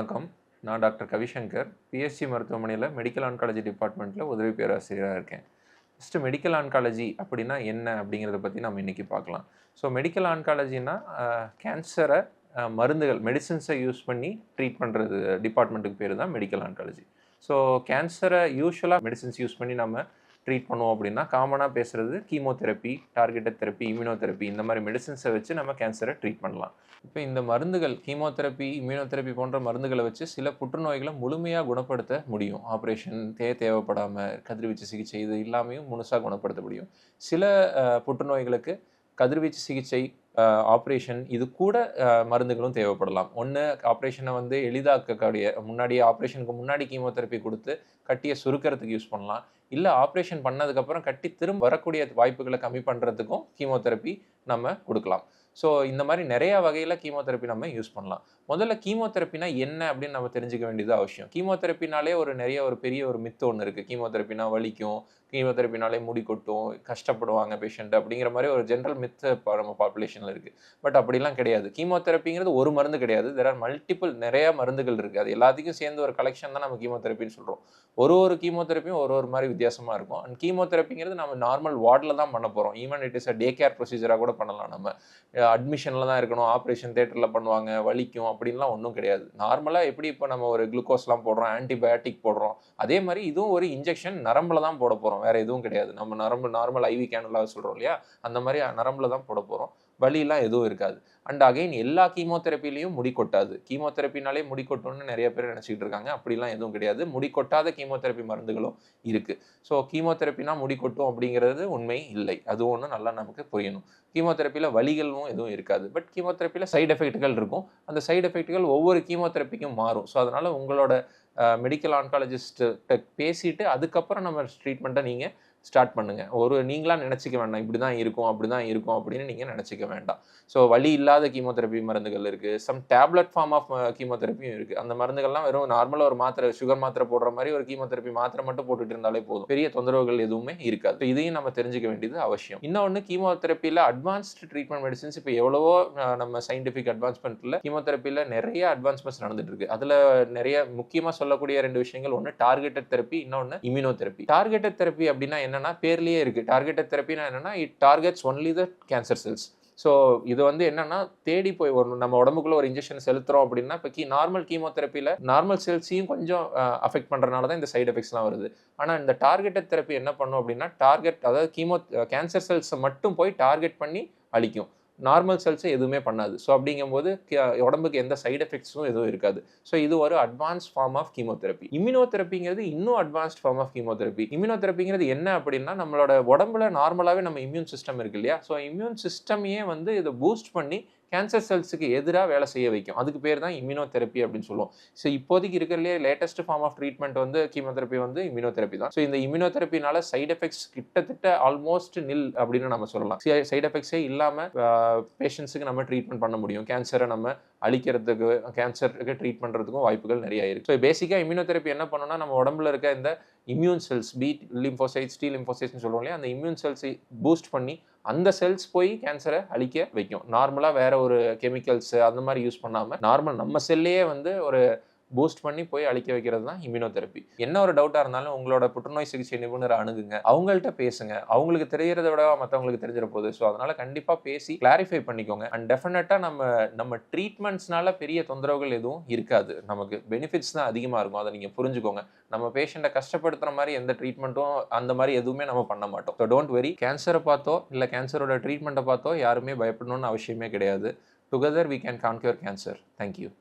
வணக்கம். நான் doctor கவிசங்கர். BSc மருத்துவமனையில மெடிக்கல் ஆன்காலஜி டிபார்ட்மெண்ட்ல உதவி பேராசிரியரா இருக்கேன். ஃபர்ஸ்ட்டு மெடிக்கல் ஆன்காலஜி அப்படின்னா என்ன? அப்படிங்கிறத பத்தி நம்ம இன்னைக்கு பார்க்கலாம். ஸோ மெடிக்கல் ஆன்காலஜின்னா கேன்சர மருந்துகள் மெடிசின்ஸை யூஸ் பண்ணி ட்ரீட் பண்ணுறது டிபார்ட்மெண்ட்டுக்கு பேர் தான் மெடிக்கல் ஆன்காலஜி. ஸோ கேன்சரை யூசுவலாக மெடிசின்ஸ் யூஸ் பண்ணி நம்ம ட்ரீட் பண்ணுவோம் அப்படின்னா காமனாக பேசுகிறது கீமோதெரப்பி, டார்கெட்டட் தெரப்பி, இம்யூனோதெரப்பி இந்த மாதிரி மெடிசின்ஸை வச்சு நம்ம கேன்சரை ட்ரீட் பண்ணலாம். இப்போ இந்த மருந்துகள் கீமோதெரப்பி, இம்யூனோதெரப்பி போன்ற மருந்துகளை வச்சு சில புற்றுநோய்களை முழுமையாக குணப்படுத்த முடியும். ஆப்ரேஷன் தேவைப்படாமல் கதிர்வீச்சு சிகிச்சை இது இல்லாமையும் முழுசாக குணப்படுத்த முடியும். சில புற்றுநோய்களுக்கு கதிர்வீச்சு சிகிச்சை, ஆப்ரேஷன் இது கூட மருந்துகளும் தேவைப்படலாம். ஒன்று ஆப்ரேஷனை வந்து எளிதாக்கக்கூடிய முன்னாடியே ஆப்ரேஷனுக்கு முன்னாடி கீமோதெரப்பி கொடுத்து கட்டியை சுருக்கிறதுக்கு யூஸ் பண்ணலாம். இல்லை ஆப்ரேஷன் பண்ணதுக்கப்புறம் கட்டி திரும்ப வரக்கூடிய வாய்ப்புகளை கம்மி பண்ணுறதுக்கும் கீமோதெரப்பி நம்ம கொடுக்கலாம். ஸோ இந்த மாதிரி நிறையா வகையில் கீமோதெரப்பி நம்ம யூஸ் பண்ணலாம். முதல்ல கீமோதெரப்பினா என்ன அப்படின்னு நம்ம தெரிஞ்சுக்க வேண்டியது அவசியம். கீமோதெரப்பினாலே ஒரு பெரிய ஒரு மித்து ஒன்று இருக்குது. கீமோதெரப்பினா வலிக்கும், கீமோதெரப்பினாலே முடி கொட்டும், கஷ்டப்படுவாங்க பேஷண்ட் அப்படிங்கிற மாதிரி ஒரு ஜென்ரல் மித்து நம்ம பாப்புலேஷனில் இருக்குது. பட் அப்படிலாம் கிடையாது. கீமோதெரப்பிங்கிறது ஒரு மருந்து கிடையாது. தெர் ஆர் மல்டிபிள் நிறையா மருந்துகள் இருக்குது. அது எல்லாத்துக்கும் சேர்ந்து ஒரு கலெக்ஷன் தான் நம்ம கீமோதெரப்பின்னு சொல்கிறோம். ஒரு கீமோதெரப்பியும் ஒரு மாதிரி வித்தியாசமாக இருக்கும். அண்ட் கீமோதெரப்பிங்கிறது நம்ம நார்மல் வார்டில் தான் பண்ண போகிறோம். Even it is day care ப்ரொசீஜராக கூட பண்ணலாம். நம்ம அட்மிஷனில் தான் இருக்கணும், ஆப்ரேஷன் தேட்டரில் பண்ணுவாங்க, வலிக்கும் அப்படின்லாம் ஒன்றும் கிடையாது. நார்மலாக எப்படி இப்போ நம்ம ஒரு குளுக்கோஸ்லாம் போடுறோம், ஆன்டிபயோட்டிக் போடுறோம், அதே மாதிரி இதுவும் ஒரு இன்ஜெக்ஷன் நரம்பில் தான் போட போகிறோம். வேறு எதுவும் கிடையாது. நம்ம நார்மல் ஐவி கேனுலா சொல்கிறோம் இல்லையா, அந்த மாதிரி நரம்பில் தான் போட போகிறோம். வலிலாம் எதுவும் இருக்காது. அண்ட் அகைன் எல்லா கீமோதெரப்பிலையும் முடி கொட்டாது. கீமோதெரப்பினாலே முடி கொட்டும்னு நிறைய பேர் நினச்சிக்கிட்டு இருக்காங்க. அப்படிலாம் எதுவும் கிடையாது. முடி கொட்டாத கீமோதெரப்பி மருந்துகளும் இருக்குது. ஸோ கீமோதெரப்பினா முடி கொட்டும் அப்படிங்கிறது உண்மை இல்லை. அது ஒன்று நல்லா நமக்கு புரியணும். கீமோதெரப்பியில் வலிகளும் எதுவும் இருக்காது. பட் கீமோதெரப்பியில் சைடு எஃபெக்ட்கள் இருக்கும். அந்த சைடு எஃபெக்ட்கள் ஒவ்வொரு கீமோதெரப்பிக்கும் மாறும். ஸோ அதனால் உங்களோட மெடிக்கல் ஆன்காலஜிஸ்ட்டை பேசிட்டு அதுக்கப்புறம் நம்ம ட்ரீட்மெண்ட்டை நீங்கள் ஸ்டார்ட் பண்ணுங்கள். நீங்களா நினச்சிக்க வேண்டாம், இப்படி தான் இருக்கும் அப்படின்னு நீங்கள் நினச்சிக்க வேண்டாம். ஸோ வலி இல்லாத கீமோதெரப்பி மருந்துகள் இருக்குது. சம் டேப்லெட் ஃபார்ம் ஆஃப் கீமோதெரப்பியும் இருக்குது. அந்த மருந்துகள்லாம் வெறும் நார்மலாக ஒரு மாத்திரை, சுகர் மாத்திரை போடுற மாதிரி ஒரு கீமோதெரப்பி மாத்திரை மட்டும் போட்டுட்டு இருந்தாலே போதும். பெரிய தொந்தரவுகள் எதுவுமே இருக்காது. இதையும் நம்ம தெரிஞ்சுக்க வேண்டியது அவசியம். இன்னொன்று கீமோதெரப்பியில் அட்வான்ஸ்டு ட்ரீட்மெண்ட் மெடிசின்ஸ் இப்போ எவ்வளவோ நம்ம சயின்டிஃபிக் அட்வான்ஸ்மெண்ட்டில் கீமோதெரப்பியில் நிறைய அட்வான்ஸ்மெண்ட்ஸ் நடந்துட்டு இருக்கு. அதில் நிறைய முக்கியமாக சொல்லக்கூடிய 2 விஷயங்கள், ஒன்று டார்கெட்டட் தெரப்பி, இன்னொன்று இம்யூனோதெரப்பி. டார்கெட்டட் தெரப்பி அப்படின்னா என்னன்னா பேர்லயே இருக்கு. டார்கெட்டட் தெரப்பினா என்னன்னா it targets only the cancer cells. So இது வந்து என்னன்னா தேடி போய் நம்ம உடம்புக்குள்ள ஒரு இன்ஜெக்ஷன் செலுத்துறோம் அப்படின்னா இப்போ நார்மல் கீமோதெரப்பியில் நார்மல் செல்ஸையும் கொஞ்சம் அஃபெக்ட் பண்ணுறதுனால தான் இந்த சைடு எஃபெக்ட்ஸ்லாம் வருது. ஆனால் இந்த டார்கெட்டட் தெரப்பி என்ன பண்ணும் அப்படின்னா அதாவது கேன்சர் செல்ஸை மட்டும் போய் டார்கெட் பண்ணி அழிக்கும். நார்மல் செல்ஸை எதுவுமே பண்ணாது. ஸோ அப்படிங்கும்போது உடம்புக்கு எந்த சைடு எஃபெக்ட்ஸும் எதுவும் இருக்காது. ஸோ இது ஒரு அட்வான்ஸ் ஃபார்ம் ஆஃப் கீமோதெரப்பி. இம்யூனோதெரப்பிங்கிறது இன்னும் அட்வான்ஸ்ட் ஃபார்ம் ஆஃப் கீமோதெரப்பி. இம்யூனோதெரப்பிங்கிறது என்ன அப்படின்னா நம்மளோட உடம்புல நார்மலாகவே நம்ம இம்யூன் சிஸ்டம் இருக்கு இல்லையா, ஸோ இம்யூன் சிஸ்டமையே வந்து இதை பூஸ்ட் பண்ணி கேன்சர் செல்ஸுக்கு எதிராக வேலை செய்ய வைக்கும். அதுக்கு பேர் தான் இம்யூனோதெரப்பி அப்படின்னு சொல்லுவோம். ஸோ இப்போதைக்கு இருக்கிறதுலே லேட்டஸ்ட் ஃபார்ம் ஆஃப் ட்ரீட்மெண்ட் வந்து கீமோதெரப்பி வந்து இம்யூனோதெரப்பி தான். ஸோ இந்த இம்யூனோதெரப்பினால சைடு எஃபெக்ட்ஸ் கிட்டத்தட்ட ஆல்மோஸ்ட் நில் அப்படின்னு நம்ம சொல்லலாம். சைடு எஃபெக்ட்ஸே இல்லாமல் பேஷண்ட்ஸுக்கு நம்ம ட்ரீட்மெண்ட் பண்ண முடியும். கேன்சரை நம்ம அழிக்கிறதுக்கு, கேன்சருக்கு ட்ரீட் பண்ணுறதுக்கும் வாய்ப்புகள் நிறைய இருக்குது. ஸோ பேசிக்காக இம்யூனோதெரப்பி என்ன பண்ணணும்னா நம்ம உடம்புல இருக்க இந்த இம்யூன் செல்ஸ், லிம்போசைட்ஸ், டி லிம்போசைட்ஸ்னு சொல்லுவோம் இல்லையா, அந்த இம்யூன் செல்ஸை பூஸ்ட் பண்ணி அந்த செல்ஸ் போய் கேன்சரை அழிக்க வைக்கும். நார்மலாக வேற ஒரு கெமிக்கல்ஸ் அந்த மாதிரி யூஸ் பண்ணாமல் நார்மல் நம்ம செல்லையே வந்து ஒரு பூஸ்ட் பண்ணி போய் அழிக்க வைக்கிறது தான் இம்யூனோதெரப்பி. என்ன ஒரு டவுட்டாக இருந்தாலும் உங்களோட புற்றுநோய் சிகிச்சை நிபுணரை அணுகுங்க, அவங்கள்ட்ட பேசுங்க. அவங்களுக்கு தெரியறத விட மற்றவங்களுக்கு தெரிஞ்சிட போகுது. ஸோ அதனால கண்டிப்பாக பேசி கிளாரிஃபை பண்ணிக்கோங்க. அண்ட் டெஃபினட்டாக நம்ம ட்ரீட்மெண்ட்ஸ்னால பெரிய தொந்தரவுகள் எதுவும் இருக்காது. நமக்கு பெனிஃபிட்ஸ் தான் அதிகமாக இருக்கும். அதை நீங்கள் புரிஞ்சுக்கோங்க. நம்ம பேஷண்ட்டை கஷ்டப்படுத்துகிற மாதிரி எந்த ட்ரீட்மெண்ட்டும் அந்த மாதிரி எதுவுமே நம்ம பண்ண மாட்டோம். So don't worry. கேன்சரை பார்த்தோ இல்லை கேன்சரோட ட்ரீட்மெண்ட்டை பார்த்தோ யாருமே பயப்படணும்னு அவசியமே கிடையாது. Together we can conquer cancer. Thank you.